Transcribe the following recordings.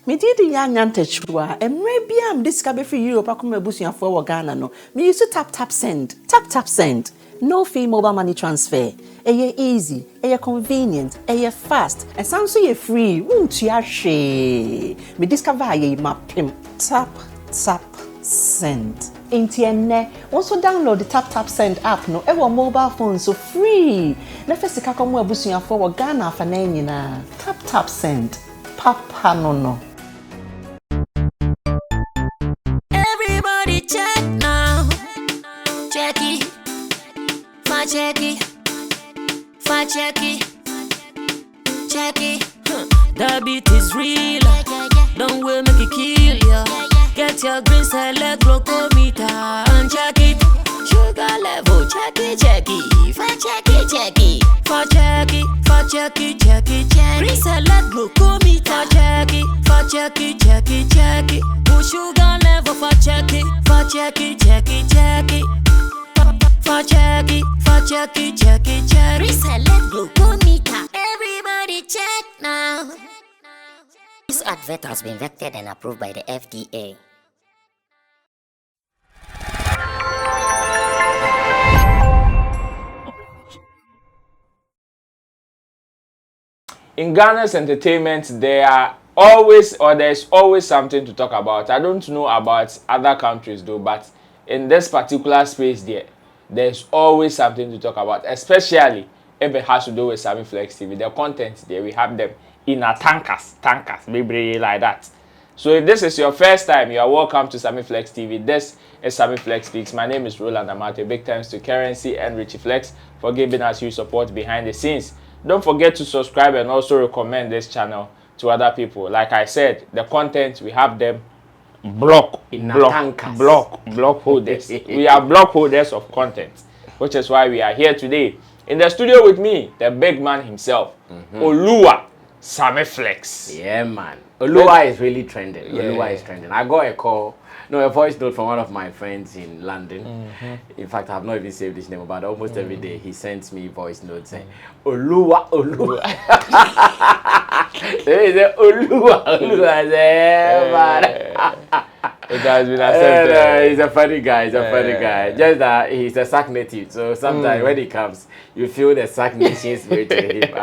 Me did the chua, and maybe I'm discovered for you, Pakuma Busia for Ghana. No, me used to tap send, tap send. No fee mobile money transfer. Eye easy, convenient, fast, and sounds so free. Won't you share? Me discover ye map him. Tap send. Intienne, also download the tap send app no ever mobile phone so free. Nefesi kakomo abusuya for Ghana for na. Tap send. Papa no. Everybody check now. Check it. Check it. The beat is real. Don't wait, make it kill ya. Get your green select glucometer and check it. Sugar level, check it. Check it. Green select glucometer. Check it. Put sugar level for check it. Check it. Reselect glucometer. Everybody check now. This advert has been vetted and approved by the FDA. In Ghana's entertainment, there's always something to talk about. I don't know about other countries though, but in this particular space there's always something to talk about, especially if it has to do with Sammy Flex TV. The content there, we have them in a tankers, maybe like that. So if this is your first time, you are welcome to Sammy Flex TV. This is Sammy Flex Speaks. My name is Roland Amate. Big thanks to Currency and Richie Flex for giving us your support behind the scenes. Don't forget to subscribe and also recommend this channel to other people. Like I said, the content, we have them block holders. We are block holders of content, which is why we are here today. In the studio with me, the big man himself, Oluwa Sammy Flex. Yeah, man. Oluwa is really trending. Yeah. Oluwa is trending. I got a voice note from one of my friends in London. In fact, I have not even saved his name, but almost every day he sends me voice notes saying, Oluwa. They say, Oluwa. I say, man. It has been accepted. He's a funny guy. Just that he's a Sac native. So sometimes when he comes, you feel the Sac nation spirit in him.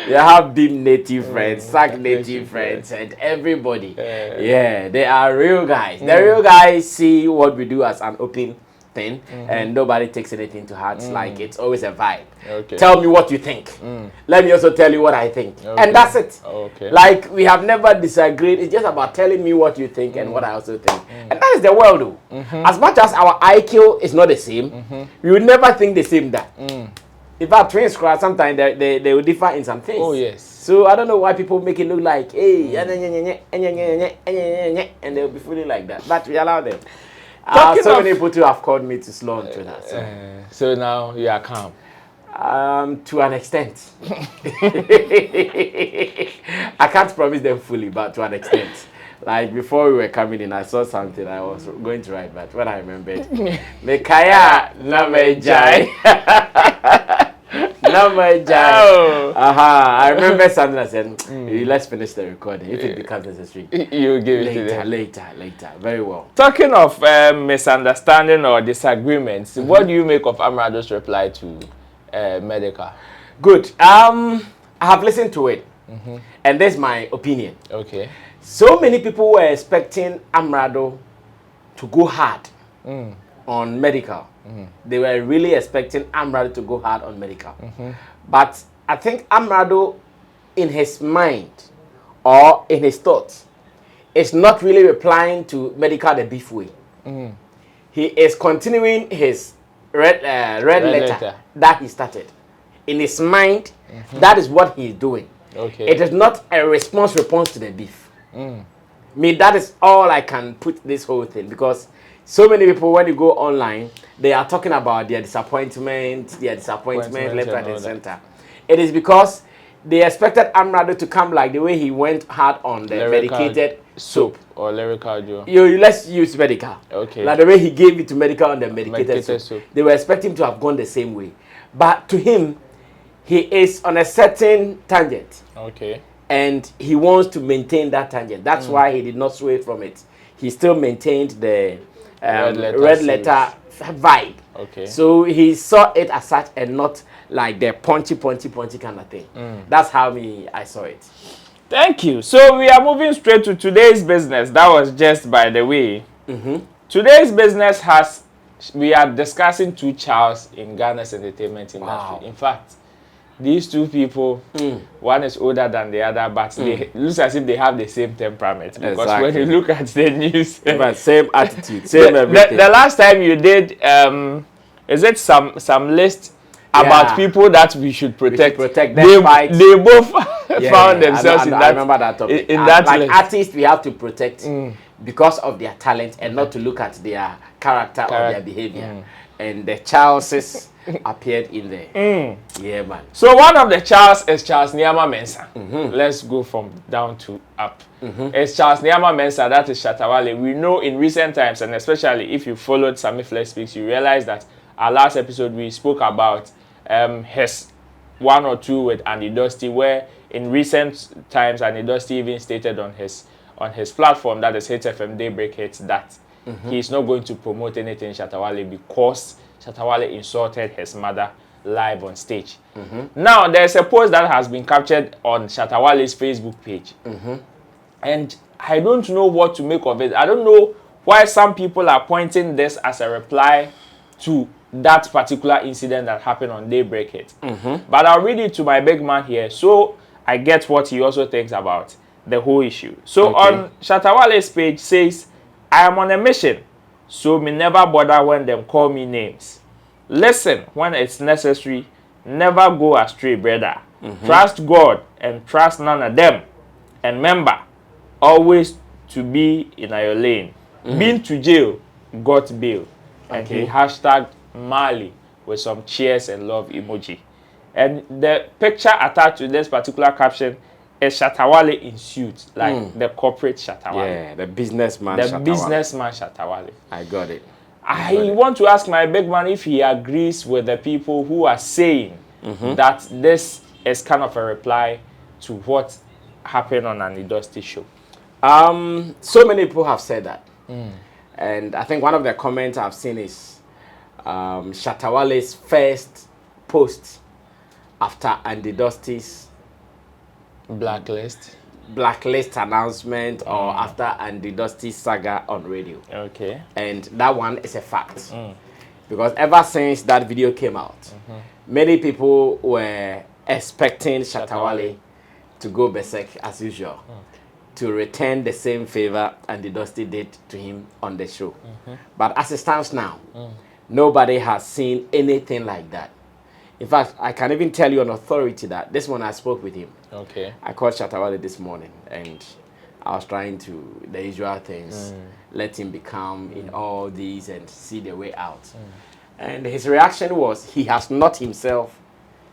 You have deep native friends, Sac native friends, and everybody. Yeah, they are real guys. The real guys see what we do as an open thing, and nobody takes anything to heart. Like it's always a vibe. Okay. Tell me what you think. Let me also tell you what I think. Okay. And that's it. Okay. Like we have never disagreed. It's just about telling me what you think and what I also think. And that is the world though. As much as our IQ is not the same, we will never think the same that. In fact, twins cry sometimes they will differ in some things. Oh yes. So I don't know why people make it look like hey and they'll be feeling like that. But we allow them. So many people too have called me to slow on Twitter. So now you are calm. To an extent. I can't promise them fully, but to an extent. Like before we were coming in, I saw something I was going to write, but when I remembered, Mekaya Namejai. Namejai. I remember something I said, let's finish the recording. If it becomes necessary, you give it to them. Later. Very well. Talking of misunderstanding or disagreements, what do you make of Amrado's reply to Medical? Good. I have listened to it, and there's my opinion. Okay. So many people were expecting Amrado to go hard on Medical. They were really expecting Amrado to go hard on Medical. But I think Amrado, in his mind or in his thoughts, is not really replying to Medical the beef way. He is continuing his red letter that he started. In his mind, that is what he is doing. Okay. It is not a response to the beef. Me, that is all I can put this whole thing, because so many people, when you go online, they are talking about their disappointment left, right, and center. It is because they expected Amrado to come like the way he went hard on the medicated soap. Or lyrical Joe. Let's use Medical. Okay. Like the way he gave it to Medical on the medicated soap. They were expecting him to have gone the same way. But to him, he is on a certain tangent. Okay. and he wants to maintain that tangent. That's why he did not sway from it. He still maintained the red letter vibe. Okay. So he saw it as such and not like the punchy kind of thing. That's how I saw it. Thank you. So we are moving straight to today's business. That was just by the way. Today's business we are discussing two Charles in Ghana's entertainment industry. Wow. In fact, these two people, one is older than the other, but they looks as if they have the same temperament. Because when you look at the news, same attitude, same everything. The last time you did, is it some list about people that we should protect? They both found themselves in that. I remember that topic. In that like list. artists, we have to protect because of their talent and not to look at their character or their behavior. And the Charleses appeared in there. Yeah, man. So one of the Charles is Charles Nyama Mensah. Let's go from down to up. It's Charles Nyama Mensah, that is Shatta Wale. We know in recent times, and especially if you followed Sammy Flex Speaks, you realize that our last episode we spoke about his one or two with Andy Dosty, where in recent times Andy Dosty even stated on his platform, that is Hit FM Daybreak Hits, that he's not going to promote anything Shatta Wale because Shatta Wale insulted his mother live on stage. Now there's a post that has been captured on Shatta Wale's Facebook page, and I don't know what to make of it. I don't know why some people are pointing this as a reply to that particular incident that happened on Daybreak Hit. But I'll read it to my big man here, so I get what he also thinks about the whole issue. So on Shatta Wale's page says, I am on a mission, so me never bother when them call me names. Listen when it's necessary, never go astray, brother. Trust God and trust none of them. And remember, always to be in your lane. Been to jail, got bail. And he hashtag Mali with some cheers and love emoji. And the picture attached to this particular caption is Shatta Wale in suit, like the corporate Shatta Wale. Yeah, the businessman. The businessman Shatta Wale. I got it. I want to ask my big man if he agrees with the people who are saying that this is kind of a reply to what happened on an Dosty show. So many people have said that. And I think one of the comments I've seen is Shatta Wale's first post after Andy Dosty's blacklist announcement or after Andy Dosty's saga on radio. Okay. And that one is a fact. Because ever since that video came out, many people were expecting Shatta Wale to go berserk as usual, to return the same favor Andy Dosty did to him on the show. But as it stands now, nobody has seen anything like that. In fact, I can even tell you on authority that this one I spoke with him. Okay. I called Shatta Wale this morning and I was trying to, the usual things, let him be calm in all these and see the way out. And his reaction was he has not himself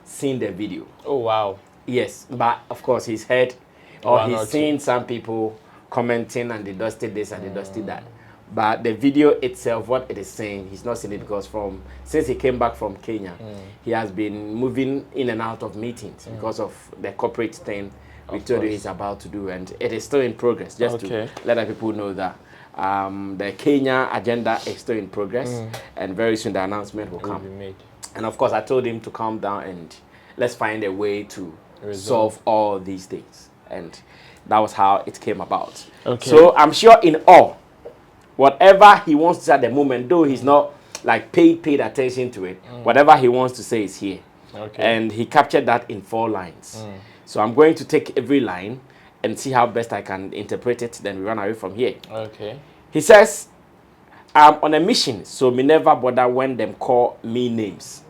seen the video. Oh, wow. Yes, but of course he's heard or he's seen some people commenting and they Dosty this and they Dosty that. But the video itself, what it is saying, he's not seen it because since he came back from Kenya, he has been moving in and out of meetings because of the corporate thing we told you he's about to do, and it is still in progress. Just to let the people know that the Kenya agenda is still in progress, and very soon the announcement will come. And of course, I told him to calm down and let's find a way to solve all these things, and that was how it came about. So I'm sure in all, whatever he wants to say at the moment, though he's not like paid attention to it, whatever he wants to say is here. And he captured that in 4 lines. So I'm going to take every line and see how best I can interpret it, then we run away from here. He says, I'm on a mission, so me never bother when them call me names.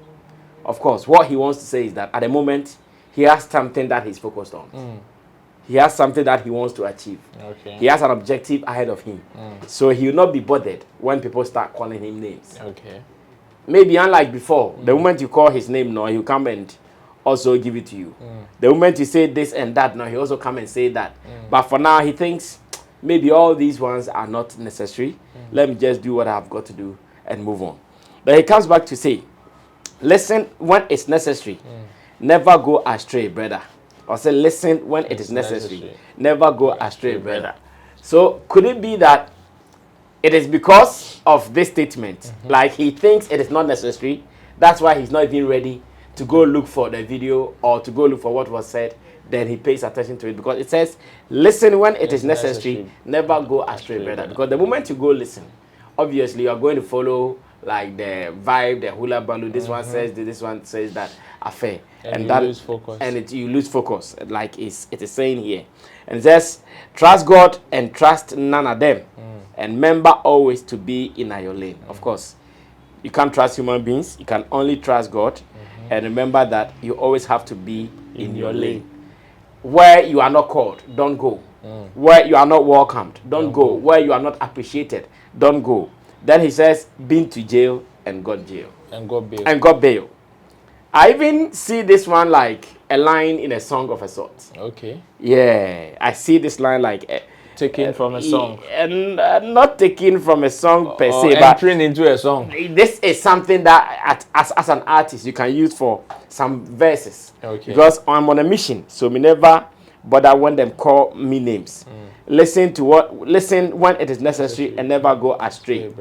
Of course, what he wants to say is that at the moment, he has something that he's focused on. He has something that he wants to achieve. He has an objective ahead of him. So he will not be bothered when people start calling him names. Maybe unlike before, the moment you call his name now, he'll come and also give it to you. The moment you say this and that, now he also come and say that. But for now, he thinks maybe all these ones are not necessary. Let me just do what I've got to do and move on. But he comes back to say, listen when it's necessary. Never go astray, brother. or say listen when it is necessary. Never go astray, brother. So could it be that it is because of this statement, like he thinks it is not necessary, that's why he's not even ready to go look for the video or to go look for what was said, then he pays attention to it, because it says listen when it is necessary, never go astray, brother. Because the moment you go listen, obviously you are going to follow like the vibe, the hula baloo, this one says this one says that affair, and that lose focus. And you lose focus, like it is saying here. And it says trust God and trust none of them, and remember always to be in your lane. Of course, you can't trust human beings, you can only trust God, and remember that you always have to be in your lane. Where you are not called, don't go. Where you are not welcomed, don't go. Where you are not appreciated, don't go. Then he says, been to jail and got jail. And got bail. And got bail. I even see this one like a line in a song of a sort. Okay. Yeah, I see this line like taken from a song. And not taken from a song per se, but entering into a song. This is something that as an artist you can use for some verses. Okay. Because I'm on a mission, so me never bother when them call me names. Listen when it is necessary and never go astray.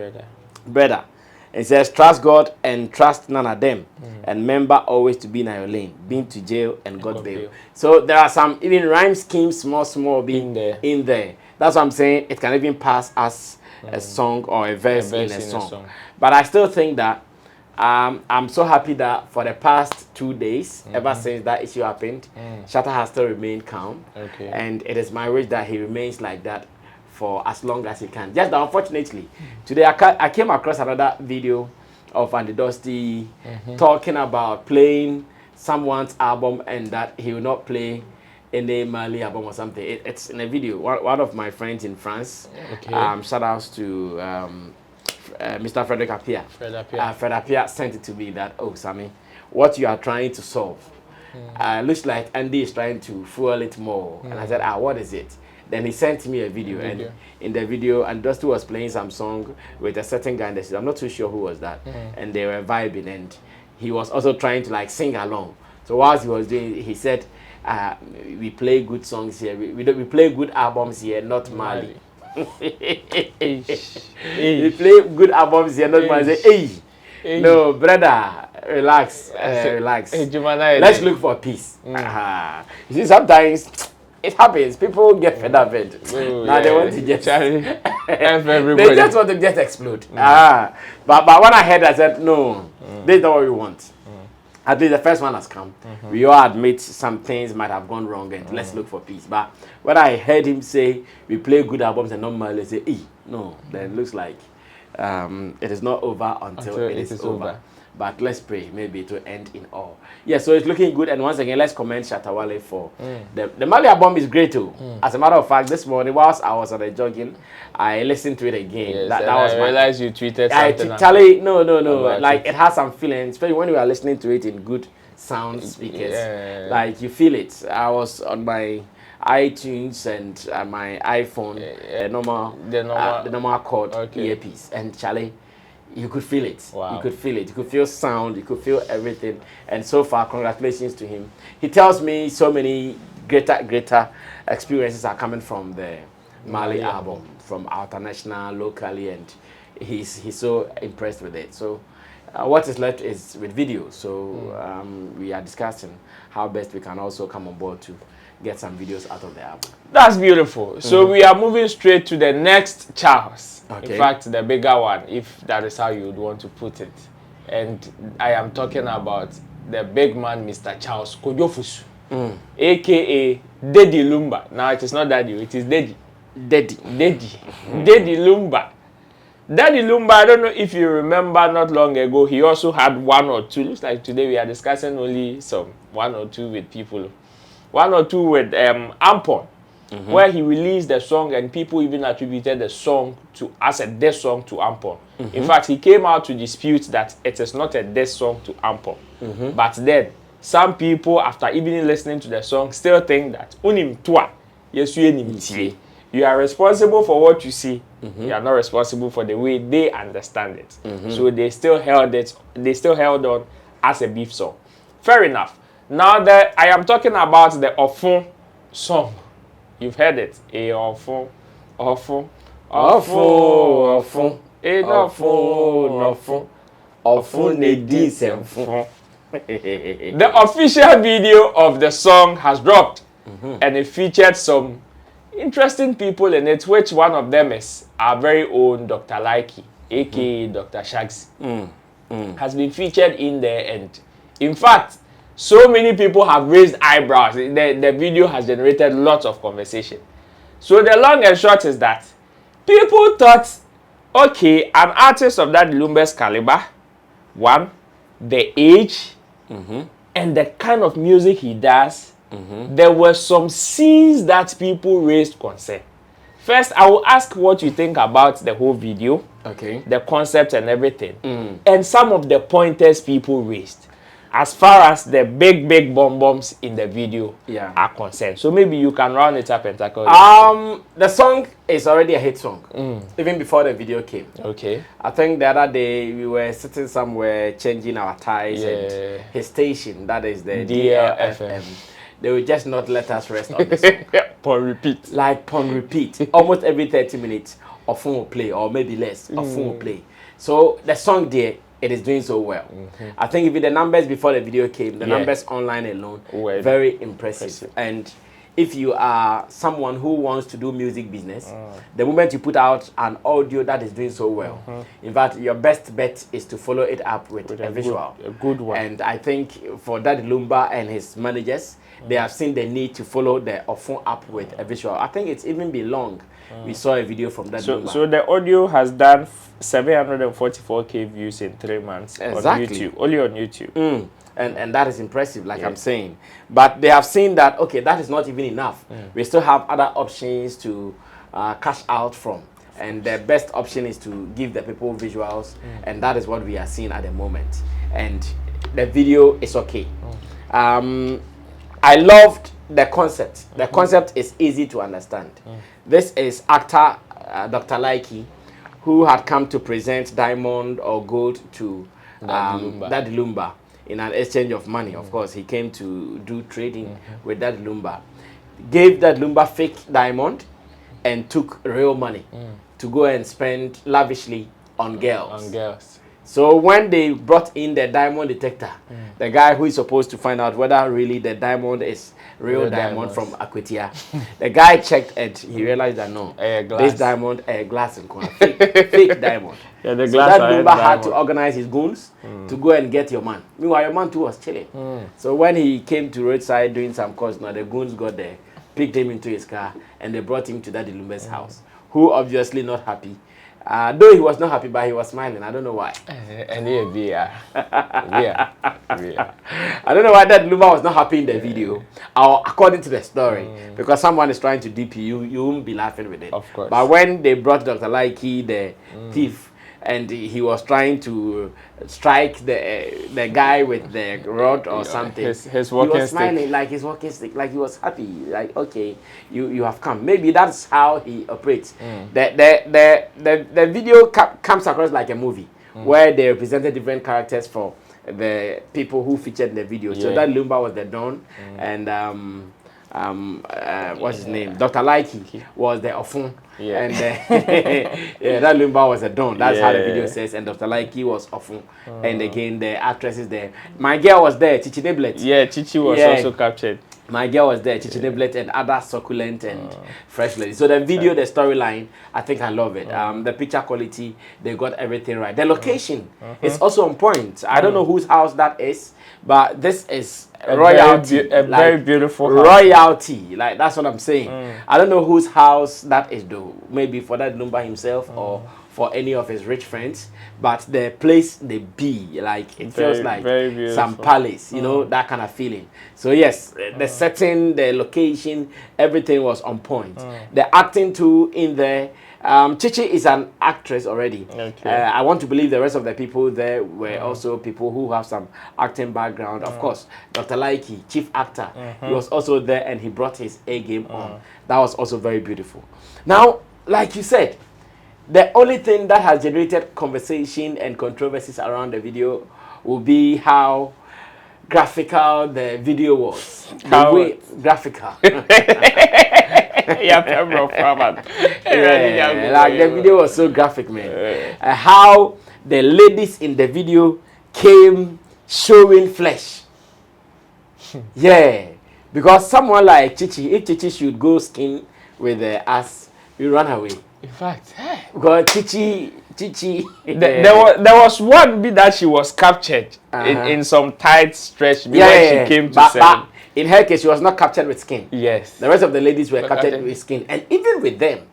Brother. It says trust God and trust none of them, and remember always to be in your lane. Been to jail and got bail. So there are some even rhyme schemes, small being in there. That's what I'm saying. It can even pass as a song or a verse in a song. But I still think that I'm so happy that for the past 2 days, ever since that issue happened, Shatta has still remained calm. Okay. And it is my wish that he remains like that for as long as he can. Just that unfortunately, today I came across another video of Dosty talking about playing someone's album and that he will not play any Mali album or something. It's in a video. One of my friends in France, shout outs to Mr. Frederick Appiah. Fred Appiah sent it to me that, oh, Sammy, what you are trying to solve looks like Andy is trying to fuel it more. And I said, what is it? Then he sent me a video, and in the video, and Dosty was playing some song with a certain guy in the city. I'm not too sure who was that. And they were vibing, and he was also trying to like sing along. So whilst he was doing it, he said, we play good songs here. We play good albums here, not Mali. We play good albums here, not Mali. Say, hey, no, brother, relax, relax. Let's look for peace. You see, sometimes it happens. People get fed up. Now they want to just they just want to just explode. But when I heard, I said, no, this is not what we want. At least the first one has come. We all admit some things might have gone wrong, and let's look for peace. But when I heard him say we play good albums and normally say, no, then it looks like it is not over until it is over. But let's pray, maybe it will end in all. Yeah, so it's looking good. And once again, let's commend Shatta Wale for the Mali album is great too. As a matter of fact, this morning whilst I was on the jogging, I listened to it again. Yes, that was I realized you tweeted something. Charlie, no. Like it has some feelings, especially when we are listening to it in good sound speakers. Yeah. Like you feel it. I was on my iTunes and my iPhone, the normal cord earpiece, and Charlie, you could feel it. Wow. You could feel it. You could feel sound. You could feel everything. And so far, congratulations to him. He tells me so many greater experiences are coming from the Mali album, from international, locally, and he's so impressed with it. So what is left is with video. So we are discussing how best we can also come on board to get some videos out of the album. That's beautiful. So we are moving straight to the next Charles. Okay. In fact, the bigger one, if that is how you would want to put it. And I am talking about the big man, Mr. Charles Kojofusu, a.k.a. Daddy Lumba. Now, it is not Daddy, it is Daddy. Daddy Lumba. Daddy Lumba, I don't know if you remember not long ago, he also had one or two. Looks like today we are discussing only one or two with people. One or two with Ampon. Where he released the song and people even attributed the song as a diss song to Ampon. In fact, he came out to dispute that it is not a diss song to Ampon. But then, some people, after even listening to the song, still think that unim tua, you are responsible for what you see. You are not responsible for the way they understand it. So they still held on as a beef song. Fair enough. Now I am talking about the Ofon song. You've heard it. Ofon, Ofon, Ofon, Ofon, Ofon, The official video of the song has dropped, and it featured some interesting people in it, which one of them is our very own Dr. Likey, aka Dr. Shags, has been featured in there. And in fact, so many people have raised eyebrows. The video has generated lots of conversation. So the long and short is that people thought, okay, an artist of that Lumba's caliber, one, the age, and the kind of music he does, there were some scenes that people raised concern. First, I will ask what you think about the whole video, the concept and everything, and some of the pointers people raised as far as the big bombs in the video are concerned. So maybe you can round it up and tackle it. The song is already a hit song, even before the video came. Okay. I think the other day we were sitting somewhere changing our ties, and his station, that is the DLFM, they will just not let us rest on the song. Pon repeat. Like pon repeat. Almost every 30 minutes, Ofon will play, or maybe less, Ofon will play. So the song there, it is doing so well. I think if the numbers before the video came, the numbers online alone, very impressive. And if you are someone who wants to do music business, the moment you put out an audio that is doing so well, in fact, your best bet is to follow it up with a visual. A good one. And I think for that Lumba and his managers, they have seen the need to follow the Ofon up with a visual. I think it's even been long. We saw a video from that Lumba. So the audio has done 744k views in 3 months on YouTube. Only on YouTube. And that is impressive, like I'm saying. But they have seen that, okay, that is not even enough. We still have other options to cash out from. And the best option is to give the people visuals. And that is what we are seeing at the moment. And the video is okay. I loved the concept. The concept is easy to understand. This is actor Dr. Likey, who had come to present diamond or gold to Daddy Lumba in an exchange of money. Of course, he came to do trading with Daddy Lumba. Gave Daddy Lumba fake diamond and took real money to go and spend lavishly on girls. So when they brought in the diamond detector, the guy who is supposed to find out whether really the diamond is real diamond from Akwetia, the guy checked and he realized that no, this diamond a glass and fake diamond. Yeah, the so glass that Lumba had to organize his goons to go and get your man. Meanwhile, your man too was chilling. So when he came to roadside doing some course, now the goons got there, picked him into his car, and they brought him to Daddy Lumba's house, who obviously not happy. Though he was not happy, but he was smiling. I don't know why. I don't know why that Lumba was not happy in the video, or according to the story, because someone is trying to dip you, you won't be laughing with it. Of course. But when they brought Dr. Likey, the thief, and he was trying to strike the guy with the rod or something, his walking he was smiling stick. like his walking stick, like he was happy, like okay, you have come. Maybe that's how he operates. The video comes across like a movie where they represented different characters for the people who featured in the video. So that Lumba was the Don, and what's his name? Dr. Likey was the Ofon. And that Lumba was a Don. That's how the video says. And Dr. Likey was Ofon. And again, the actress is there. My girl was there, Chichi Deblet. Yeah, Chichi was also captured. My girl was there, Chichi Deblet, and other succulent and fresh ladies. So the video, the storyline, I think I love it. The picture quality, they got everything right. The location is also on point. I don't know whose house that is, but this is royalty, very beautiful house. Royalty, like that's what I'm saying. I don't know whose house that is though. Maybe for that Lumba himself or for any of his rich friends, but the place they be, like it feels like some palace, you know, that kind of feeling. So yes, the setting, the location, everything was on point. The acting too in there. Chichi is an actress already. I want to believe the rest of the people there were also people who have some acting background. Of course, Dr. Likey, chief actor, he was also there and he brought his A game on. That was also very beautiful. Now, like you said, the only thing that has generated conversation and controversies around the video will be how graphical the video was. How? The way graphical. Yeah, Pembroke Farmer. Yeah, like the video was so graphic, man. How the ladies in the video came showing flesh. Yeah, because someone like Chichi, if Chichi should go skin with the ass, you run away. In fact, Because Chichi. there was one bit that she was captured in some tight stretch when she came to but in her case, she was not captured with skin. Yes. The rest of the ladies were captured with skin. And even with them,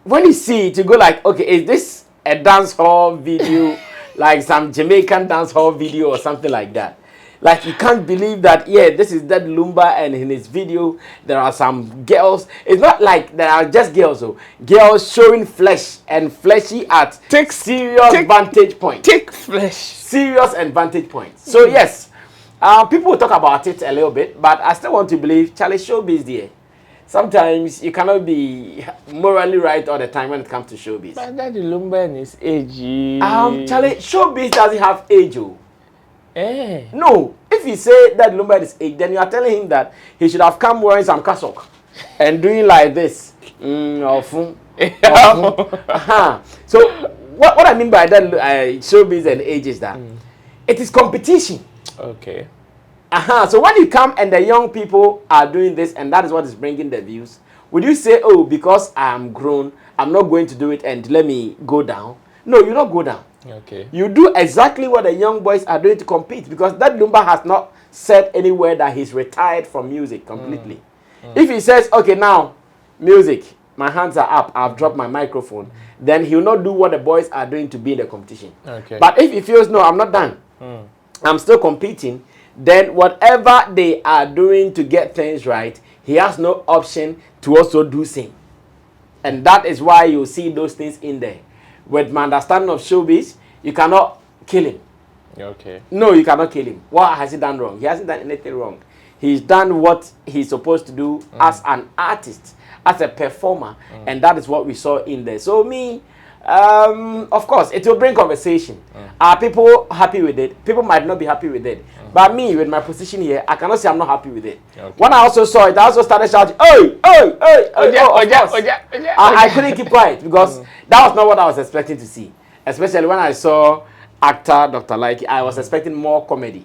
when you see it, you go like, okay, is this a dance hall video, like some Jamaican dance hall video or something like that? Like, you can't believe that, yeah, this is that Lumba, and in his video, there are some girls. It's not like there are just girls, though. Girls showing flesh and fleshy at serious vantage point. Take flesh. Serious and vantage point. So, yes, people will talk about it a little bit, but I still want to believe Charlie showbiz there. Sometimes you cannot be morally right all the time when it comes to showbiz. But that Lumba and his age. Charlie, showbiz doesn't have age, oh. Eh. No, if you say that Lumba is age, then you are telling him that he should have come wearing some cassock and doing like this. Ofon. So what I mean by that showbiz and age is that it is competition. Okay. So when you come and the young people are doing this and that is what is bringing the views, would you say, oh, because I am grown, I'm not going to do it and let me go down? No, you don't go down. Okay. You do exactly what the young boys are doing to compete, because that Lumba has not said anywhere that he's retired from music completely. If he says, okay, now, music, my hands are up, I've dropped my microphone, then he'll not do what the boys are doing to be in the competition. Okay. But if he feels, no, I'm not done, I'm still competing, then whatever they are doing to get things right, he has no option to also do same. And that is why you see those things in there. With my understanding of showbiz, you cannot kill him. Okay. No, you cannot kill him. What has he done wrong? He hasn't done anything wrong. He's done what he's supposed to do as an artist, as a performer, and that is what we saw in there. So me, of course, it will bring conversation. Are people happy with it? People might not be happy with it. But me, with my position here, I cannot say I'm not happy with it. Okay. When I also saw it, I also started shouting, "Hey, hey, hey!" I couldn't keep quiet because that was not what I was expecting to see. Especially when I saw actor Dr. Like, I was expecting more comedy.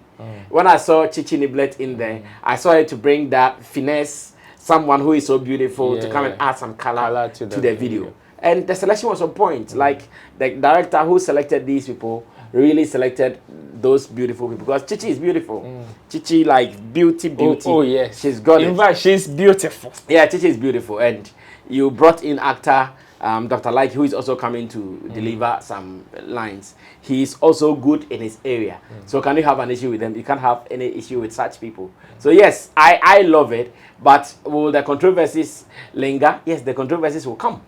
When I saw Chichi Niblet in there, I saw it to bring that finesse, someone who is so beautiful, to come and add some color to the video. And the selection was on point. Like, the director who selected these people really selected those beautiful people, because Chichi is beautiful. Chichi, like, beauty. Oh yes. She's got it. In fact, she's beautiful. Yeah, Chichi is beautiful. And you brought in actor Dr. Like, who is also coming to deliver some lines. He is also good in his area. So can you have an issue with them? You can't have any issue with such people. So yes, I love it. But will the controversies linger? Yes, the controversies will come.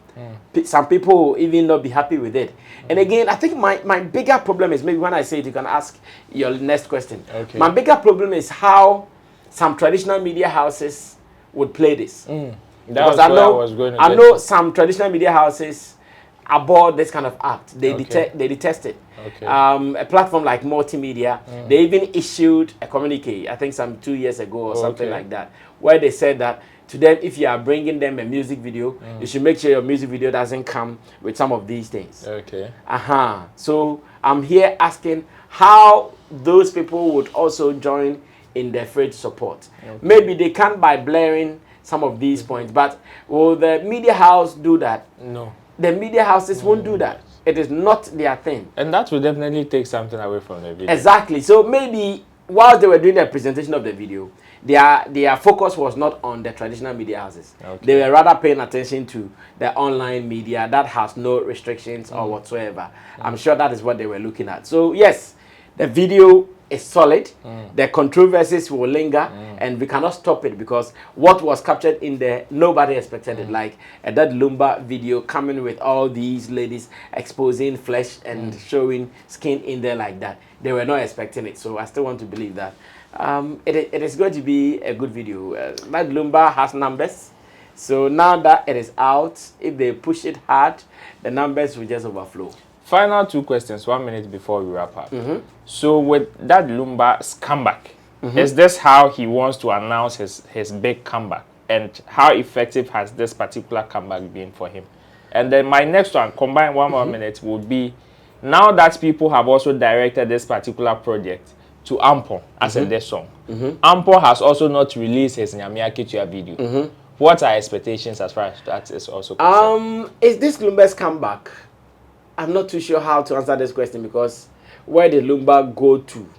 Some people will even not be happy with it. And again, I think my bigger problem is, maybe when I say it, you can ask your next question. Okay. My bigger problem is how some traditional media houses would play this. Because I know some traditional media houses abhor this kind of act. They detest it. Okay. A platform like Multimedia, they even issued a communique, I think some 2 years ago or something like that, where they said that to them, if you are bringing them a music video, you should make sure your music video doesn't come with some of these things. Okay. So I'm here asking how those people would also join in the fridge support. Maybe they can by blaring some of these points, but will the media house do that? No. The media houses won't do that. It is not their thing. And that will definitely take something away from the video. Exactly. So maybe while they were doing the presentation of the video, their focus was not on the traditional media houses. They were rather paying attention to the online media that has no restrictions or whatsoever. I'm sure that is what they were looking at. So yes, the video is solid. The controversies will linger, and we cannot stop it, because what was captured in there, nobody expected it. Like that Lumba video coming with all these ladies exposing flesh and showing skin in there like that. They were not expecting it. So I still want to believe that it is going to be a good video. That Lumba has numbers. So now that it is out, if they push it hard, the numbers will just overflow. Final 2 questions, 1 minute before we wrap up. So with that Lumba's comeback, is this how he wants to announce his big comeback? And how effective has this particular comeback been for him? And then my next one, combined 1 more minute, would be, now that people have also directed this particular project to Ampon as in this song. Ampon has also not released his Nyamia Ketua video. What are expectations as far as that is also concerned? Is this Lumba's comeback? I'm not too sure how to answer this question, because where did Lumba go to?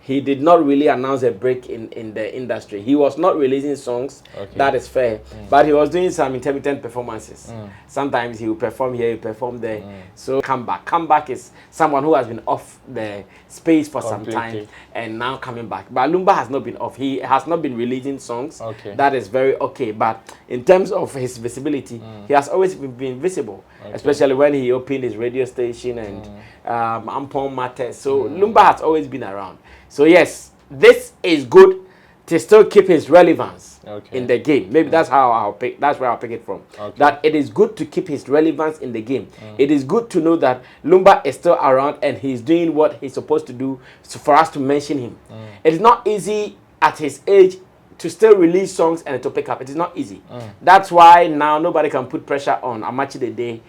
He did not really announce a break in the industry. He was not releasing songs, that is fair, but he was doing some intermittent performances. Sometimes he will perform here, he will perform there. So comeback. Comeback is someone who has been off the space for some time and now coming back. But Lumba has not been off. He has not been releasing songs. That is very okay. But in terms of his visibility, he has always been visible, especially when he opened his radio station and Ampon Matters. So Lumba has always been around. So yes, this is good to still keep his relevance in the game. Maybe that's how I'll pick. That's where I'll pick it from. That it is good to keep his relevance in the game. It is good to know that Lumba is still around and he's doing what he's supposed to do, so for us to mention him. It is not easy at his age to still release songs and to pick up. It is not easy. That's why now nobody can put pressure on Amachi Dede,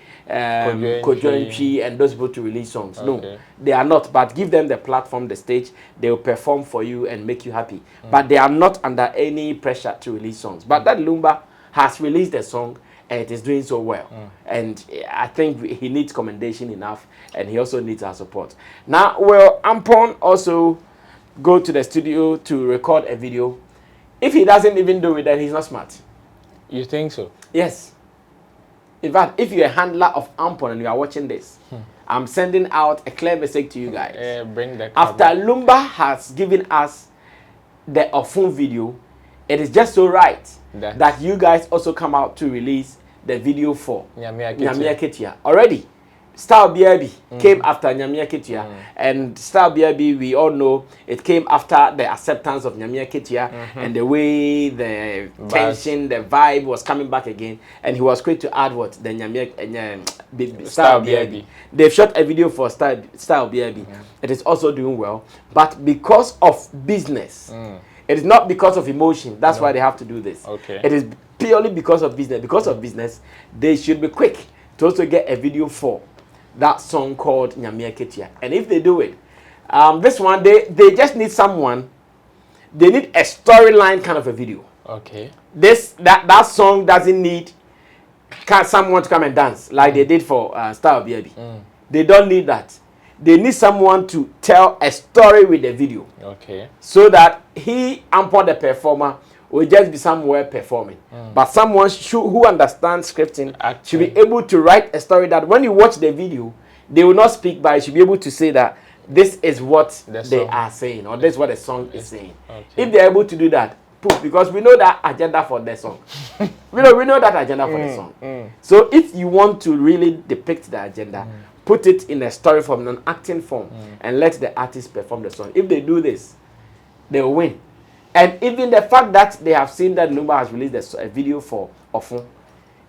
Kojo and those people to release songs. No, they are not. But give them the platform, the stage. They will perform for you and make you happy. But they are not under any pressure to release songs. But that Lumba has released a song and it is doing so well. And I think he needs commendation enough, and he also needs our support. Now, will Ampon also go to the studio to record a video? If he doesn't even do it, then he's not smart. You think so? Yes. In fact, if you're a handler of Ampon and you are watching this, I'm sending out a clear message to you guys. Bring the After Lumba has given us the Ofon video, it is just so right that you guys also come out to release the video for Nyamia Ketua. Already, Star BIB came after Nyamia Ketua, and Star BIB, we all know, it came after the acceptance of Nyamia Ketua and the way the tension, the vibe was coming back again, and he was quick to add what? The Nyamia Star BIB. They've shot a video for Star BIB. It is also doing well, but because of business, it is not because of emotion. That's why they have to do this. It is purely because of business. Because of business, they should be quick to also get a video for that song called Nyamia Ketua. And if they do it, this one, they just need someone. They need a storyline kind of a video. That song doesn't need someone to come and dance like they did for Star BIB. They don't need that. They need someone to tell a story with the video. So that he, Ampon the performer, will just be somewhere performing. But someone who understands scripting should be able to write a story that when you watch the video, they will not speak, but you should be able to say that this is what they are saying, or this is what the song is saying. If they are able to do that, poof, because we know that agenda for the song. we know that agenda for the song. So if you want to really depict the agenda, put it in a story form, an acting form, and let the artist perform the song. If they do this, they will win. And even the fact that they have seen that Lumba has released a video for Ofon,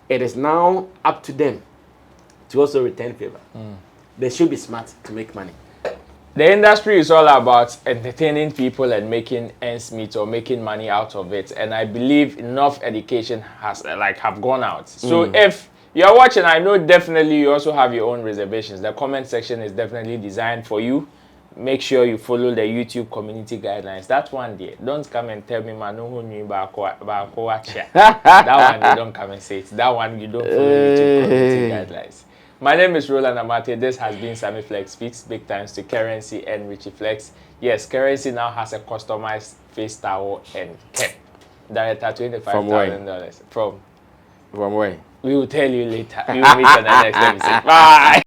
it is now up to them to also return favor. They should be smart to make money. The industry is all about entertaining people and making ends meet or making money out of it. And I believe enough education has have gone out. So if you're watching, I know definitely you also have your own reservations. The comment section is definitely designed for you. Make sure you follow the YouTube community guidelines. That one there. Don't come and tell me, man, no who knew about that one, you don't come and say it. That one, you don't follow YouTube community guidelines. My name is Roland Amate. This has been Sammy Flex Speaks. Big thanks to Currency and Richie Flex. Yes, Currency now has a customized face towel and cap. Director $25,000. From where? We will tell you later. We will meet on the next episode. Bye.